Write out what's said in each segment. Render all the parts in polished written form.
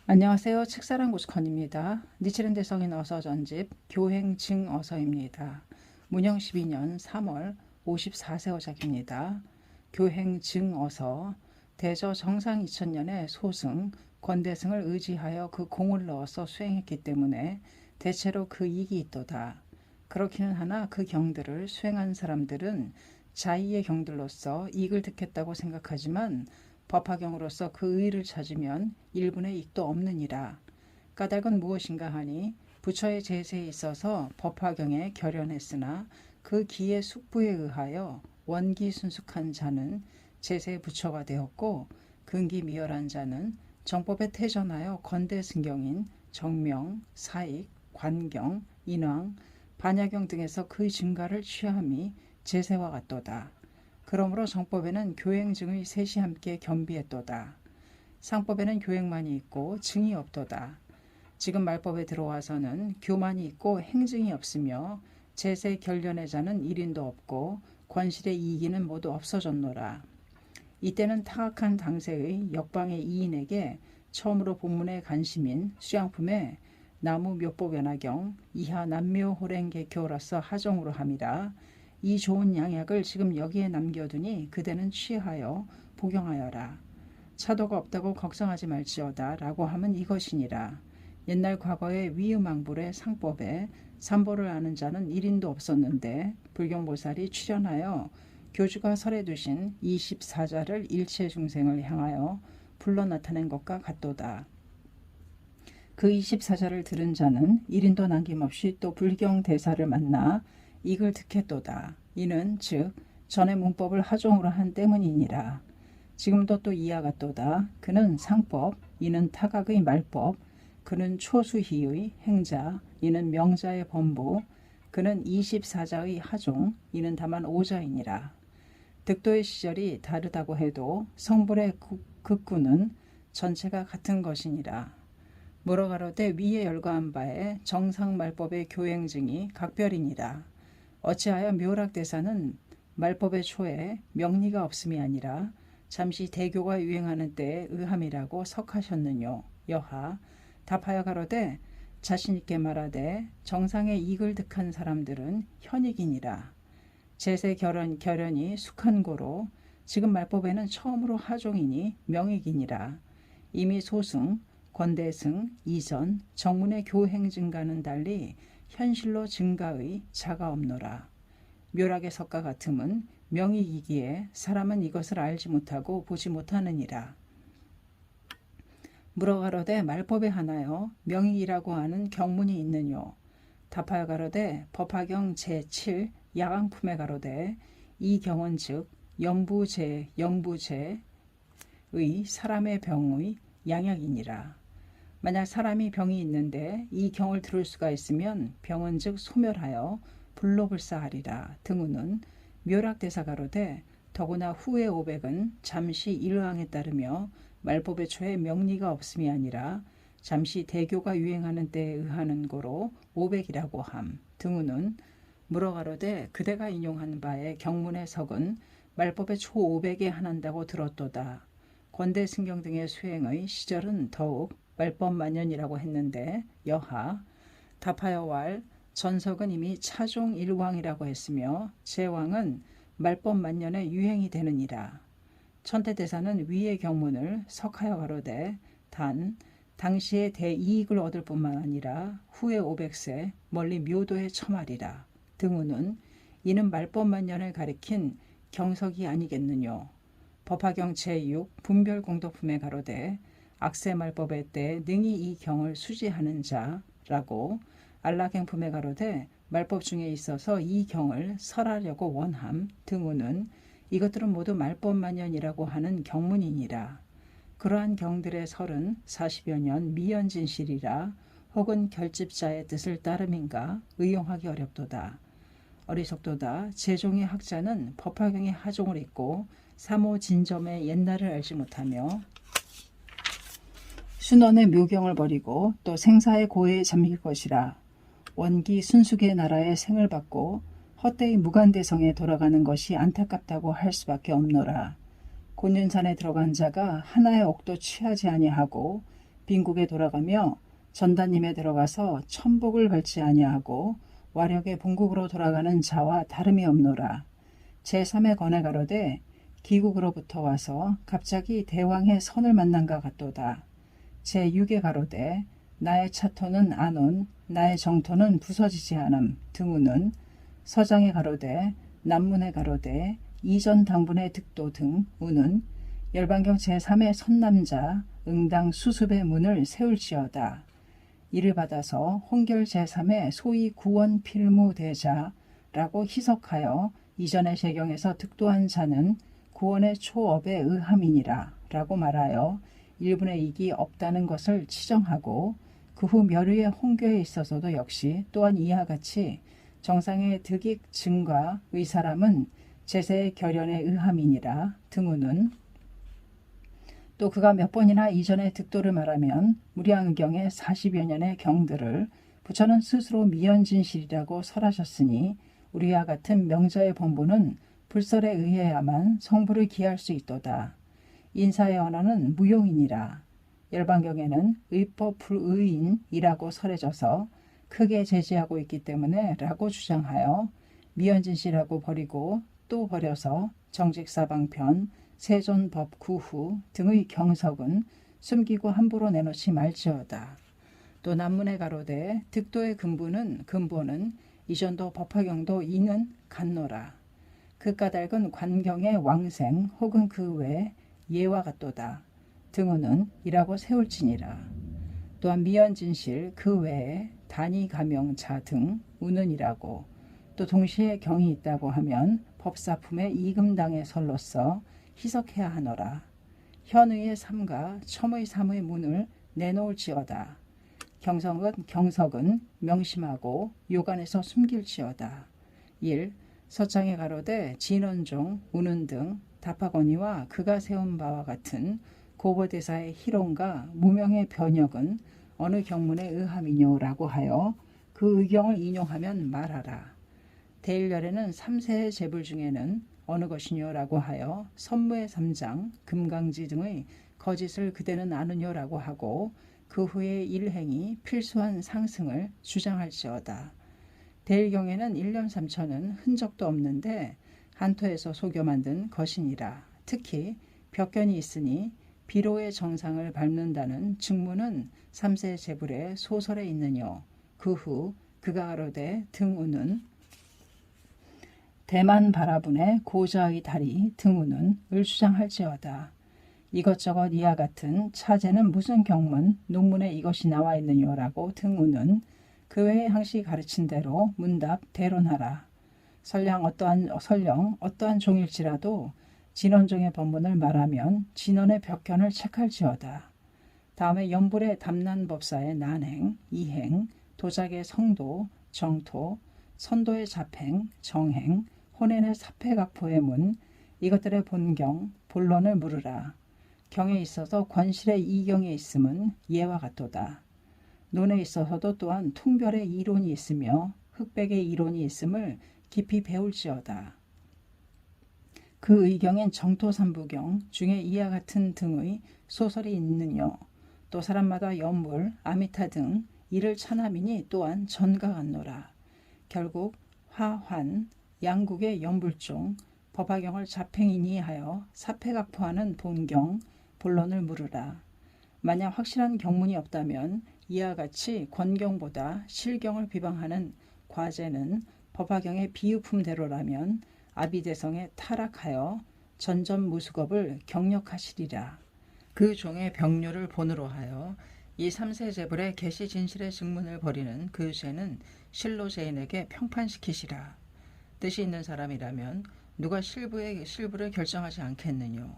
안녕하세요. 책사랑 고스컨입니다. 니치렌 대성인 어서 전집 교행 증 어서입니다. 문영 12년 3월 54세 어작입니다. 교행 증 어서 대저 정상 2000년에 소승 권대승을 의지하여 그 공을 넣어서 수행했기 때문에 대체로 그 이익이 있도다. 그렇기는 하나 그 경들을 수행한 사람들은 자의의 경들로서 이익을 득했다고 생각하지만 법화경으로서 그 의를 찾으면 일분의 이익도 없느니라. 까닭은 무엇인가 하니 부처의 제세에 있어서 법화경에 결연했으나 그 기의 숙부에 의하여 원기순숙한 자는 제세의 부처가 되었고 근기미열한 자는 정법에 태전하여 건대승경인 정명, 사익, 관경, 인왕, 반야경 등에서 그 증가를 취함이 제세와 같도다. 그러므로 정법에는 교행증의 셋이 함께 겸비했도다. 상법에는 교행만이 있고 증이 없도다. 지금 말법에 들어와서는 교만이 있고 행증이 없으며 제세 결련의 자는 일인도 없고 권실의 이익이는 모두 없어졌노라. 이때는 타악한 당세의 역방의 이인에게 처음으로 본문의 간심인 수양품에 나무 묘법연화경 이하 남묘호랭개교로서 하정으로 함이라. 이 좋은 양약을 지금 여기에 남겨두니 그대는 취하여 복용하여라. 차도가 없다고 걱정하지 말지어다 라고 하면 이것이니라. 옛날 과거에 위음왕불의 상법에 삼보를 아는 자는 1인도 없었는데 불경보살이 출현하여 교주가 설해 두신 24자를 일체 중생을 향하여 불러 나타낸 것과 같도다. 그 24자를 들은 자는 1인도 남김없이 또 불경대사를 만나 이익을 득했도다. 이는 즉 전에 문법을 하종으로 한 때문이니라. 지금도 또 이와 같도다. 그는 상법, 이는 타각의 말법, 그는 초수희의 행자, 이는 명자의 범부, 그는 24자의 하종, 이는 다만 오자이니라. 득도의 시절이 다르다고 해도 성불의 극구는 전체가 같은 것이니라. 물어가로되 위에 열거한 바에 정상말법의 교행증이 각별이니라. 어찌하여 묘락대사는 말법의 초에 명리가 없음이 아니라 잠시 대교가 유행하는 때에 의함이라고 석하셨느뇨. 여하 답하여 가로되 자신있게 말하되 정상의 이익을 득한 사람들은 현익이니라. 제세 결연이 숙한 고로 지금 말법에는 처음으로 하종이니 명익이니라. 이미 소승, 권대승, 이전, 정문의 교행 증가는 달리 현실로 증가의 자가 없노라. 묘락의 석과 같음은 명익이기에 사람은 이것을 알지 못하고 보지 못하느니라. 물어가로되 말법에 하나여 명익이라고 하는 경문이 있느뇨. 답하여 가로되 법화경 제7 야광품에 가로되 이 경은 즉 영부제의 사람의 병의 양약이니라. 만약 사람이 병이 있는데 이 경을 들을 수가 있으면 병은 즉 소멸하여 불로불사하리라. 등우는 묘락대사가로되 더구나 후의 500은 잠시 일왕에 따르며 말법의 초에 명리가 없음이 아니라 잠시 대교가 유행하는 때에 의하는 고로 500이라고 함. 등우는 물어가로되 그대가 인용한 바에 경문의 석은 말법의 초 500에 한한다고 들었도다. 권대승경 등의 수행의 시절은 더욱 말법 만년이라고 했는데 여하 답하여 왈 전석은 이미 차종 일왕이라고 했으며 제왕은 말법 만년에 유행이 되느니라. 천태대사는 위의 경문을 석하여 가로되 단 당시에 대이익을 얻을 뿐만 아니라 후에 500세 멀리 묘도에 처말이라. 등우는 이는 말법 만년을 가리킨 경석이 아니겠느뇨. 법화경 제6 분별공덕품에 가로되 악세말법의 때 능히 이 경을 수지하는 자라고 안락행품에 가로되 말법 중에 있어서 이 경을 설하려고 원함. 등우는 이것들은 모두 말법만년이라고 하는 경문이니라. 그러한 경들의 설은 40여 년 미연진실이라 혹은 결집자의 뜻을 따름인가 의용하기 어렵도다. 어리석도다. 제종의 학자는 법화경의 하종을 읽고 사모진점의 옛날을 알지 못하며 순원의 묘경을 버리고 또 생사의 고해에 잠길 것이라. 원기 순숙의 나라에 생을 받고 헛되이 무간대성에 돌아가는 것이 안타깝다고 할 수밖에 없노라. 곤륜산에 들어간 자가 하나의 옥도 취하지 아니하고 빈국에 돌아가며 전단님에 들어가서 천복을 밟지 아니하고 와력의 본국으로 돌아가는 자와 다름이 없노라. 제3의 권에 가로되 기국으로부터 와서 갑자기 대왕의 선을 만난가 같도다. 제6의 가로되 나의 차토는 안 온, 나의 정토는 부서지지 않음 등우는 서장의 가로되 남문의 가로되 이전 당분의 득도 등 우는 열반경 제3의 선남자 응당 수습의 문을 세울지어다. 이를 받아서 혼결 제3의 소위 구원 필무 대자라고 희석하여 이전의 재경에서 득도한 자는 구원의 초업에 의함이니라 라고 말하여 1분의 2기 없다는 것을 치정하고 그 후 멸의의 혼교에 있어서도 역시 또한 이와 같이 정상의 득익 증과 의사람은 제세의 결연에 의함이니라 등우는 또 그가 몇 번이나 이전의 득도를 말하면 무량의경의 40여 년의 경들을 부처는 스스로 미연진실이라고 설하셨으니 우리와 같은 명자의 본부는 불설에 의해야만 성부를 기할 수 있도다. 인사의 언어는 무용이니라. 열반경에는 의법 불의인이라고 설해져서 크게 제지하고 있기 때문에 라고 주장하여 미연진실하고 버리고 또 버려서 정직사방편 세존법 구후 등의 경석은 숨기고 함부로 내놓지 말지어다. 또 남문의 가로되 득도의 근본은 이전도 법화경도 이는 같노라. 그 까닭은 관경의 왕생 혹은 그 외 예와 같도다. 등호는 이라고 세울지니라. 또한 미연진실 그 외에 단위 가명자 등 우는이라고 또 동시에 경이 있다고 하면 법사품의 이금당의 설로서 희석해야 하노라. 현의의 삼과 첨의 삼의 문을 내놓을지어다. 경석은 명심하고 요간에서 숨길지어다. 1. 서창에 가로되 진원종, 우는 등 답하거니와 그가 세운 바와 같은 고보대사의 희롱과 무명의 변역은 어느 경문에 의함이뇨라고 하여 그 의경을 인용하면 말하라. 대일열에는 3세의 제불 중에는 어느 것이뇨라고 하여 선무의 3장, 금강지 등의 거짓을 그대는 아느뇨라고 하고 그 후에 일행이 필수한 상승을 주장할지어다. 대일경에는 1년 3천은 흔적도 없는데 한토에서 속여 만든 것이니라. 특히 벽견이 있으니 비로의 정상을 밟는다는 증문은 3세 제불의 소설에 있느뇨. 그 후 그가 가로되 등우는 대만 바라분의 고자의 다리 등우는 을 주장할지어다. 이것저것 이와 같은 차제는 무슨 경문, 논문에 이것이 나와 있느냐라고 등우는 그 외의 항시 가르친 대로 문답 대론하라. 설령 어떠한 종일지라도 진원종의 법문을 말하면 진원의 벽견을 책할지어다. 다음에 연불의 담난법사의 난행, 이행, 도작의 성도, 정토, 선도의 잡행, 정행, 혼연의 사패각포의 문, 이것들의 본경, 본론을 물으라. 경에 있어서 권실의 이경에 있음은 예와 같도다. 논에 있어서도 또한 퉁별의 이론이 있으며 흑백의 이론이 있음을 깊이 배울지어다. 그 의경엔 정토삼부경 중에 이와 같은 등의 소설이 있느뇨. 또 사람마다 연물, 아미타 등 이를 찬함이니 또한 전가 같노라. 결국 화환, 양국의 연불종, 법화경을 자팽이니 하여 사패각포하는 본경, 본론을 물으라. 만약 확실한 경문이 없다면 이와 같이 권경보다 실경을 비방하는 과제는 법화경의 비유품대로라면 아비대성에 타락하여 전전무수겁을 경력하시리라. 그 종의 병료를 본으로 하여 이 3세 제불의 계시 진실의 증문을 벌이는 그 죄는 실로제인에게 평판시키시라. 뜻이 있는 사람이라면 누가 실부를 결정하지 않겠느뇨.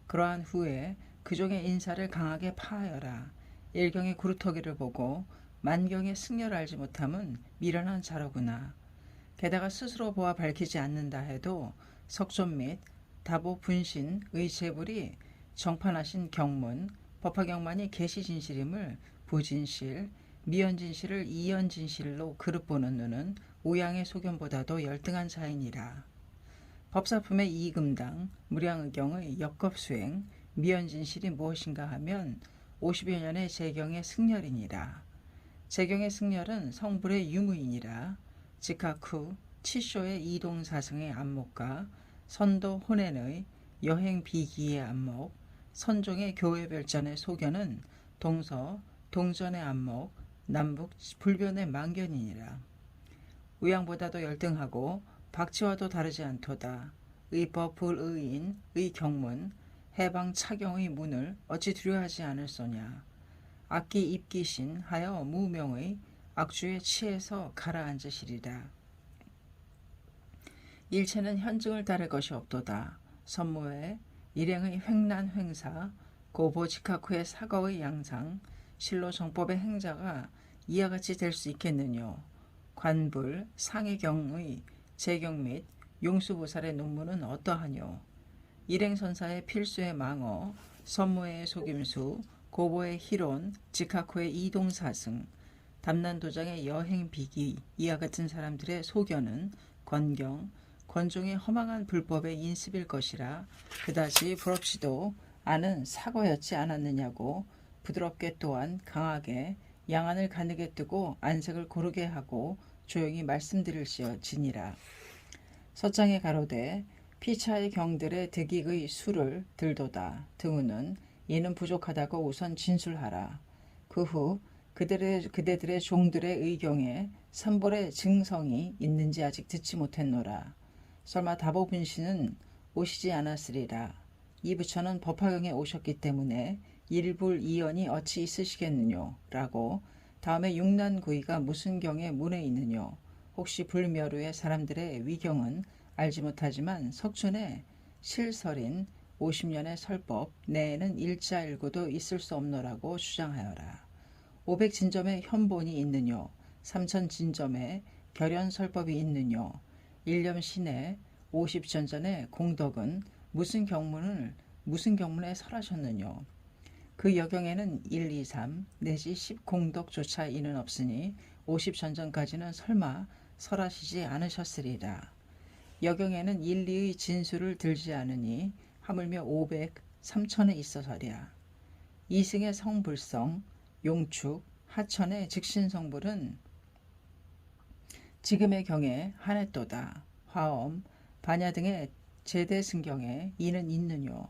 그러한 후에 그 종의 인사를 강하게 파하여라. 일경의 구루터기를 보고 만경의 승려를 알지 못함은 미련한 자로구나. 게다가 스스로 보아 밝히지 않는다 해도 석존 및 다보 분신 의제불이 정판하신 경문, 법화경만이 계시진실임을 부진실, 미연진실을 이연진실로 그릇보는 눈은 오양의 소견보다도 열등한 자이니라. 법사품의 이금당, 무량의경의 역겁수행, 미연진실이 무엇인가 하면 50여 년의 재경의 승렬이니라. 재경의 승렬은 성불의 유무이니라. 즉각 후 치쇼의 이동사승의 안목과 선도 혼엔의 여행 비기의 안목, 선종의 교회별전의 소견은 동서, 동전의 안목, 남북 불변의 망견이니라. 우양보다도 열등하고 박치와도 다르지 않도다. 의법 불의인, 의경문, 해방 차경의 문을 어찌 두려워하지 않을소냐. 악기 입기신 하여 무명의 악주에 취해서 가라앉으시리라. 일체는 현증을 따를 것이 없도다. 선무의 일행의 횡난 횡사, 고보 직학후의 사거의 양상, 실로 정법의 행자가 이와 같이 될 수 있겠느뇨. 관불 상해경의 재경 및 용수보살의 논문은 어떠하뇨. 일행선사의 필수의 망어, 선무의 속임수, 고보의 희론, 직학후의 이동사승, 담난도장의 여행비기 이와 같은 사람들의 소견은 권경, 권종의 허망한 불법의 인습일 것이라 그다지 부럽지도 않은 사고였지 않았느냐고 부드럽게 또한 강하게 양안을 가늘게 뜨고 안색을 고르게 하고 조용히 말씀드릴지어지니라. 서장에 가로되 피차의 경들의 득익의 수를 들도다. 등우는 이는 부족하다고 우선 진술하라. 그 후 그대들의 종들의 의경에 삼벌의 증성이 있는지 아직 듣지 못했노라. 설마 다보분신은 오시지 않았으리라. 이 부처는 법화경에 오셨기 때문에 일불이언이 어찌 있으시겠느뇨 라고 다음에 육난구이가 무슨 경에 문에 있느뇨. 혹시 불멸후의 사람들의 위경은 알지 못하지만 석촌의 실설인 50년의 설법 내에는 일자일구도 있을 수 없노라고 주장하여라. 500진점의 현본이 있느뇨. 3000진점의 결연설법이 있느뇨. 일념 시내 50전전의 공덕은 무슨 경문에 설하셨느뇨. 그 여경에는 1, 2, 3 내지 10공덕조차 이는 없으니 50전전까지는 설마 설하시지 않으셨으리라. 여경에는 1, 2의 진수를 들지 않으니 하물며 500, 3000에 있어서랴. 이승의 성불성, 용축, 하천의 직신성불은 지금의 경에 한해또다. 화엄, 반야 등의 제대승경에 이는 있느뇨.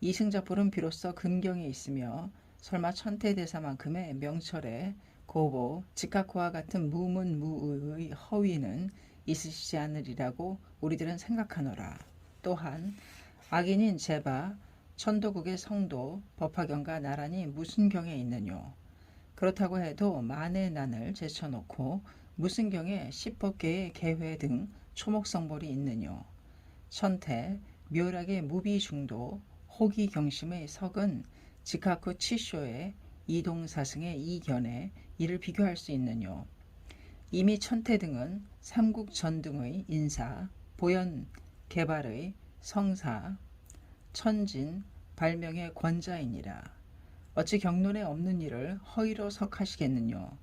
이승자불은 비로소 금경에 있으며 설마 천태대사만큼의 명철에 고보, 직학과 같은 무문무의의 허위는 있으시지 않으리라고 우리들은 생각하노라. 또한 악인인 제바, 천도국의 성도, 법화경과 나란히 무슨 경에 있느뇨. 그렇다고 해도 만의 난을 제쳐놓고 무슨 경에 십법계의 계회 등 초목성벌이 있느뇨. 천태, 묘락의 무비중도, 호기경심의 석은 직학후 치쇼의 이동사승의 이견에 이를 비교할 수 있느뇨. 이미 천태 등은 삼국전 등의 인사, 보현 개발의 성사, 천진, 발명의 권자이니라. 어찌 경론에 없는 일을 허위로 석하시겠느뇨.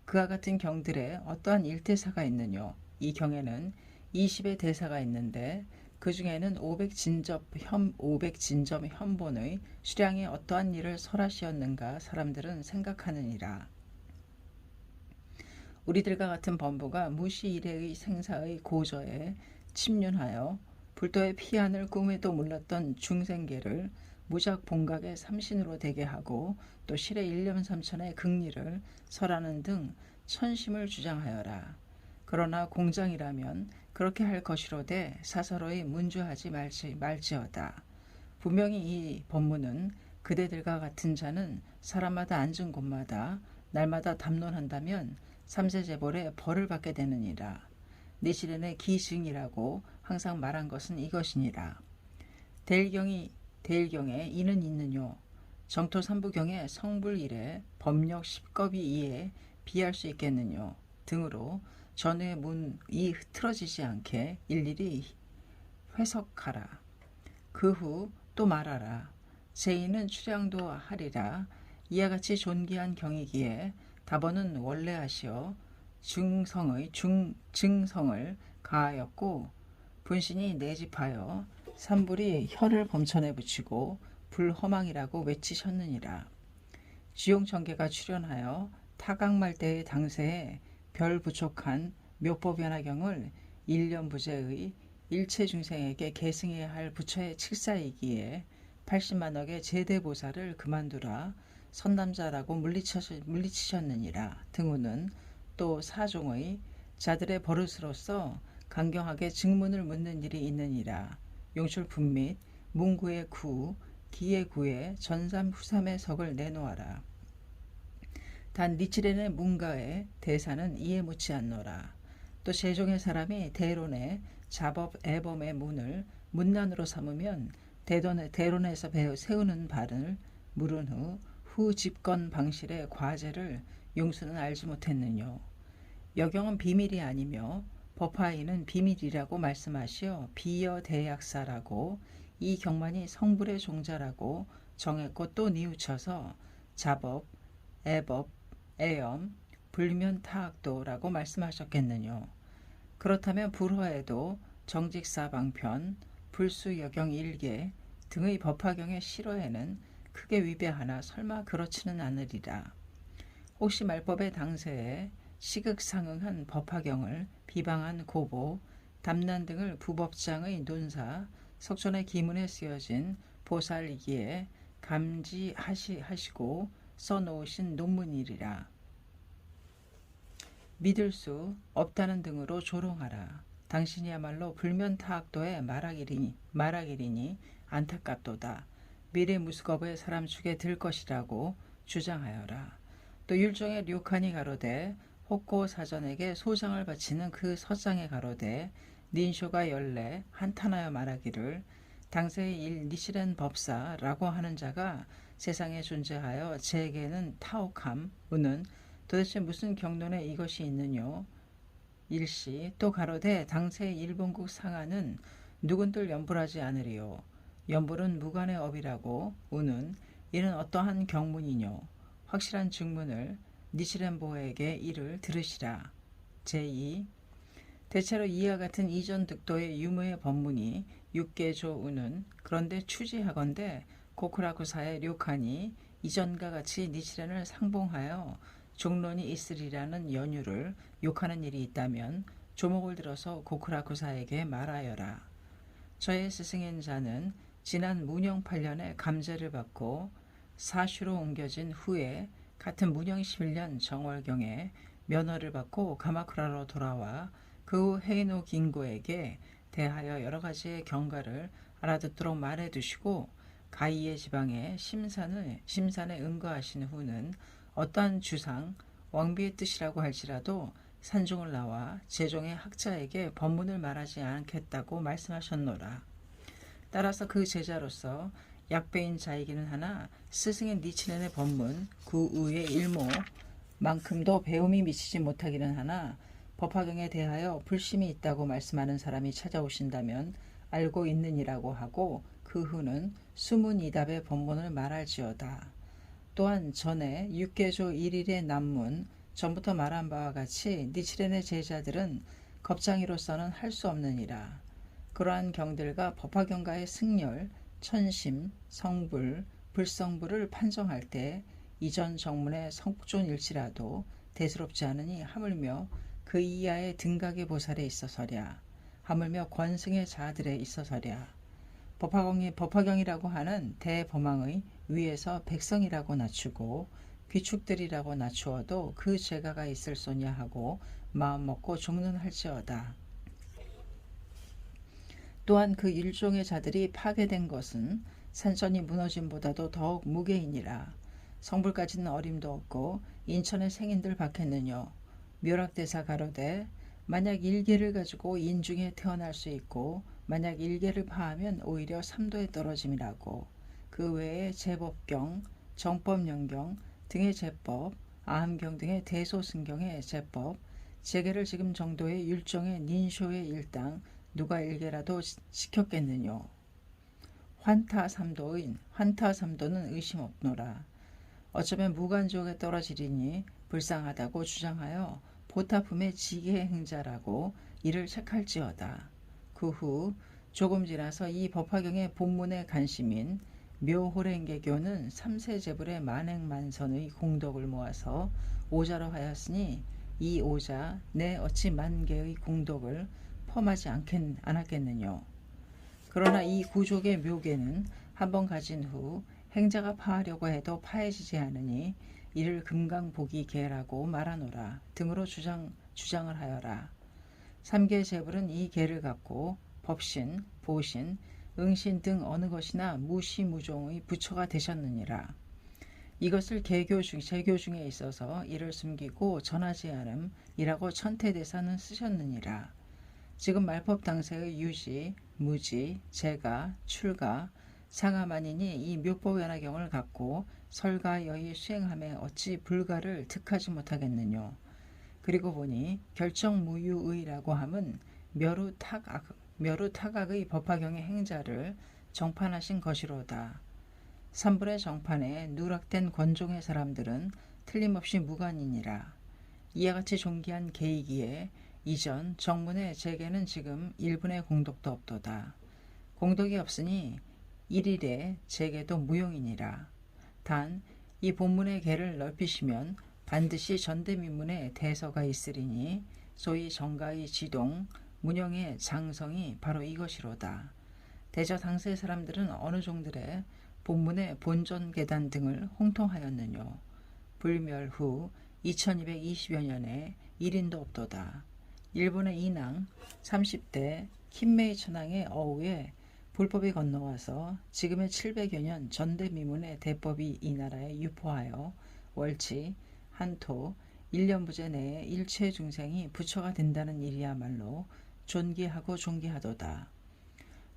그와 같은 경들에 어떠한 일대사가 있느뇨. 이 경에는 20의 대사가 있는데 그 중에는 500진점 현본의 수량에 어떠한 일을 설하시었는가 사람들은 생각하느니라. 우리들과 같은 범부가 무시 이래의 생사의 고저에 침륜하여 불도의 피안을 꿈에도 몰랐던 중생계를 무작 봉각의 삼신으로 되게 하고 또 실의 일념삼천의 극리를 설하는 등 천심을 주장하여라. 그러나 공장이라면 그렇게 할 것이로되 사서로이 문주하지 말지어다. 분명히 이 법문은 그대들과 같은 자는 사람마다 앉은 곳마다 날마다 담론한다면 삼세재벌의 벌을 받게 되느니라. 내실엔의 기증이라고 항상 말한 것은 이것이니라. 대일경에 이는 있느뇨. 정토 삼부경에 성불일에 법력 10겁이 이에 비할 수 있겠느뇨. 등으로 전후의 문이 흐트러지지 않게 일일이 회석하라. 그 후 또 말하라. 제2는 출양도 하리라. 이와 같이 존귀한 경이기에 답원은 원래 하시어 증성을 가하였고 분신이 내집하여 삼불이 혀를 범천에 붙이고 불허망이라고 외치셨느니라. 지용청계가 출연하여 타각말대의 당세에 별 부족한 묘법연화경을 1년 부재의 일체중생에게 계승해야 할 부처의 칙사이기에 80만억의 제대보살을 그만두라 선남자라고 물리치셨느니라 등호는 또 사종의 자들의 버릇으로서 강경하게 증문을 묻는 일이 있느니라. 용출품 및 문구의 구, 기의 구에 전삼 후삼의 석을 내놓아라. 단 니치렌의 문가의 대사는 이해 묻지 않노라. 또 세종의 사람이 대론의 자법 애범의 문을 문난으로 삼으면 대론에서 세우는 발을 물은 후 집권 방실의 과제를 용수는 알지 못했느뇨. 여경은 비밀이 아니며 법화인은 비밀이라고 말씀하시어 비여대약사라고 이 경만이 성불의 종자라고 정했고 또 뉘우쳐서 자법, 애법, 애염, 불면타악도라고 말씀하셨겠느뇨. 그렇다면 불화에도 정직사방편, 불수여경 일계 등의 법화경의 실어에는 크게 위배하나 설마 그렇지는 않으리라. 혹시 말법의 당세에 시극상응한 법화경을 비방한 고보, 담난 등을 부법장의 논사, 석존의 기문에 쓰여진 보살이기에 감지하시고 써놓으신 논문이리라. 믿을 수 없다는 등으로 조롱하라. 당신이야말로 불면타악도의 말하기리니 안타깝도다. 미래 무스겁의 사람 축에 들 것이라고 주장하여라. 또 율종의 료칸이 가로되 혹고 사전에게 소장을 바치는 그 서장에 가로되 닌쇼가 연래 한탄하여 말하기를 당세의 일 니시렌 법사라고 하는 자가 세상에 존재하여 제게는 타옥함 우는 도대체 무슨 경론에 이것이 있느뇨. 일시 또 가로되 당세의 일본국 상하는 누군들 연불하지 않으리요. 연불은 무관의 업이라고 우는 이는 어떠한 경문이뇨. 확실한 증문을 니시렌보에게 이를 들으시라. 제2 대체로 이와 같은 이전 득도의 유무의 법문이 육계조 우는 그런데 추지하건대 고쿠라쿠사의 료칸이 이전과 같이 니시렌을 상봉하여 종론이 있으리라는 연유를 욕하는 일이 있다면 조목을 들어서 고쿠라쿠사에게 말하여라. 저의 스승인 자는 지난 문영 8년에 감제를 받고 사슈로 옮겨진 후에 같은 문영 11년 정월경에 면허를 받고 가마쿠라로 돌아와 그 후 헤이노 긴고에게 대하여 여러 가지의 경과를 알아듣도록 말해두시고 가이의 지방에 심산에 응거하신 후는 어떠한 주상, 왕비의 뜻이라고 할지라도 산중을 나와 제종의 학자에게 법문을 말하지 않겠다고 말씀하셨노라. 따라서 그 제자로서 약배인 자이기는 하나 스승의 니치렌의 법문 그 의의 일모만큼도 배움이 미치지 못하기는 하나 법화경에 대하여 불심이 있다고 말씀하는 사람이 찾아오신다면 알고 있느니라고 하고 그 후는 수문이답의 법문을 말할지어다. 또한 전에 육계조 1일의 남문 전부터 말한 바와 같이 니치렌의 제자들은 겁장이로서는 할 수 없느니라. 그러한 경들과 법화경가의 승열, 천심, 성불, 불성불을 판정할 때 이전 정문의 성존일지라도 대수롭지 않으니 하물며 그 이하의 등각의 보살에 있어서랴. 하물며 권승의 자들에 있어서랴. 법화경이라고 하는 대범왕의 위에서 백성이라고 낮추고 귀축들이라고 낮추어도 그 죄가가 있을소냐 하고 마음먹고 종론할지어다. 또한 그 일종의 자들이 파괴된 것은 산천이 무너짐보다도 더욱 무게이니라. 성불까지는 어림도 없고 인천의 생인들 받겠느뇨. 묘락대사 가로되 만약 일계를 가지고 인중에 태어날 수 있고 만약 일계를 파하면 오히려 삼도에 떨어짐이라고. 그 외에 제법경, 정법연경 등의 제법, 아함경 등의 대소승경의 제법, 제계를 지금 정도의 율종의 닌쇼의 일당 누가 일계라도 시켰겠느뇨. 환타삼도는 의심 없노라. 어쩌면 무간족에 떨어지리니 불쌍하다고 주장하여 보타품의 지계행자라고 이를 책할지어다. 그 후 조금 지나서 이 법화경의 본문의 관심인 묘호랭개교는 삼세제불의 만행만선의 공덕을 모아서 오자로 하였으니 이 오자 내 어찌 만개의 공덕을 펌하지 않았겠느뇨. 그러나 이 구족의 묘계는 한번 가진 후 행자가 파하려고 해도 파해지지 않으니 이를 금강보기계라고 말하노라 등으로 주장을 하여라. 삼계제불은 이 계를 갖고 법신, 보신, 응신 등 어느 것이나 무시무종의 부처가 되셨느니라. 이것을 제교 중에 있어서 이를 숨기고 전하지 않음이라고 천태대사는 쓰셨느니라. 지금 말법 당세의 유지, 무지, 재가, 출가, 상하만이니 이 묘법연화경을 갖고 설가여의 수행함에 어찌 불가를 득하지 못하겠느뇨. 그리고 보니 결정무유의라고 함은 멸우타각의 법화경의 행자를 정판하신 것이로다. 삼불의 정판에 누락된 권종의 사람들은 틀림없이 무관이니라. 이와 같이 존귀한 계이기에 이전 정문의 제게는 지금 1분의 공덕도 없도다. 공덕이 없으니 1일의 제게도 무용이니라. 단 이 본문의 계를 넓히시면 반드시 전대미문에 대서가 있으리니 소위 정가의 지동, 문영의 장성이 바로 이것이로다. 대저 당시의 사람들은 어느 종들의 본문의 본전 계단 등을 홍통하였느뇨. 불멸 후 2220여 년에 1인도 없도다. 일본의 인왕 30대 킴메이 천황의 어우에 불법이 건너와서 지금의 700여 년 전대미문의 대법이 이 나라에 유포하여 월치, 한토, 1년부제 내에 일체 중생이 부처가 된다는 일이야말로 존귀하고 존귀하도다.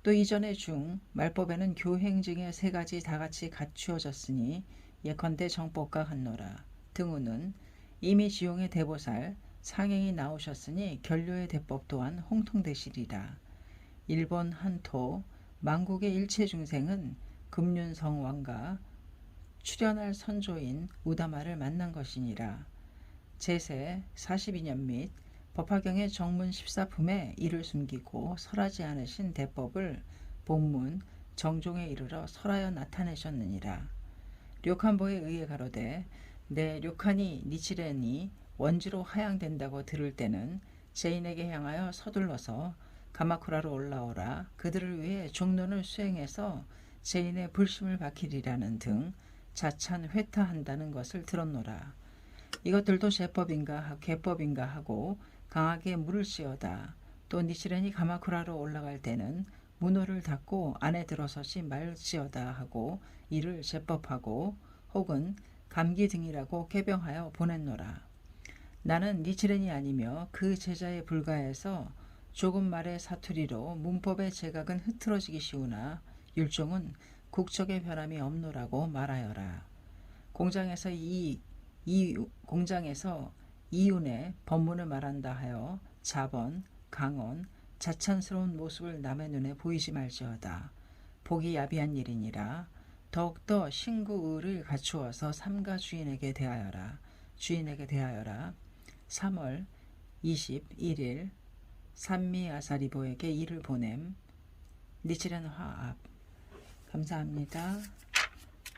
또 이전의 중 말법에는 교행증의 세 가지 다같이 갖추어졌으니 예컨대 정법과 같노라. 등우는 이미 지용의 대보살 상행이 나오셨으니 결료의 대법 또한 홍통되시리라. 일본 한토 만국의 일체 중생은 금륜성 왕과 출연할 선조인 우다마를 만난 것이니라. 제세 42년 및 법화경의 정문 14품에 이를 숨기고 설하지 않으신 대법을 본문 정종에 이르러 설하여 나타내셨느니라. 료칸보에 의해 가로되 내 료칸이 니치렌이 원지로 하양된다고 들을 때는 제인에게 향하여 서둘러서 가마쿠라로 올라오라. 그들을 위해 종론을 수행해서 제인의 불심을 밝히리라는 등 자찬 회타한다는 것을 들었노라. 이것들도 제법인가 개법인가 하고 강하게 물을지어다. 또 니치렌이 가마쿠라로 올라갈 때는 문호를 닫고 안에 들어서지 말지어다 하고 이를 제법하고 혹은 감기 등이라고 개병하여 보냈노라. 나는 니치렌이 아니며 그 제자에 불과해서 조금 말의 사투리로 문법의 제각은 흐트러지기 쉬우나 율종은 국적의 변함이 없노라고 말하여라. 공장에서 이윤의 법문을 말한다 하여 자번, 강언, 자찬스러운 모습을 남의 눈에 보이지 말지어다. 보기 야비한 일이니라. 더욱더 신구의를 갖추어서 삼가 주인에게 대하여라. 3월 21일 산미아사리보에게 이를 보냄. 니치렌 화합. 감사합니다.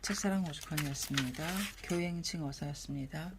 책사랑 오죽헌이었습니다. 교행증 어서였습니다.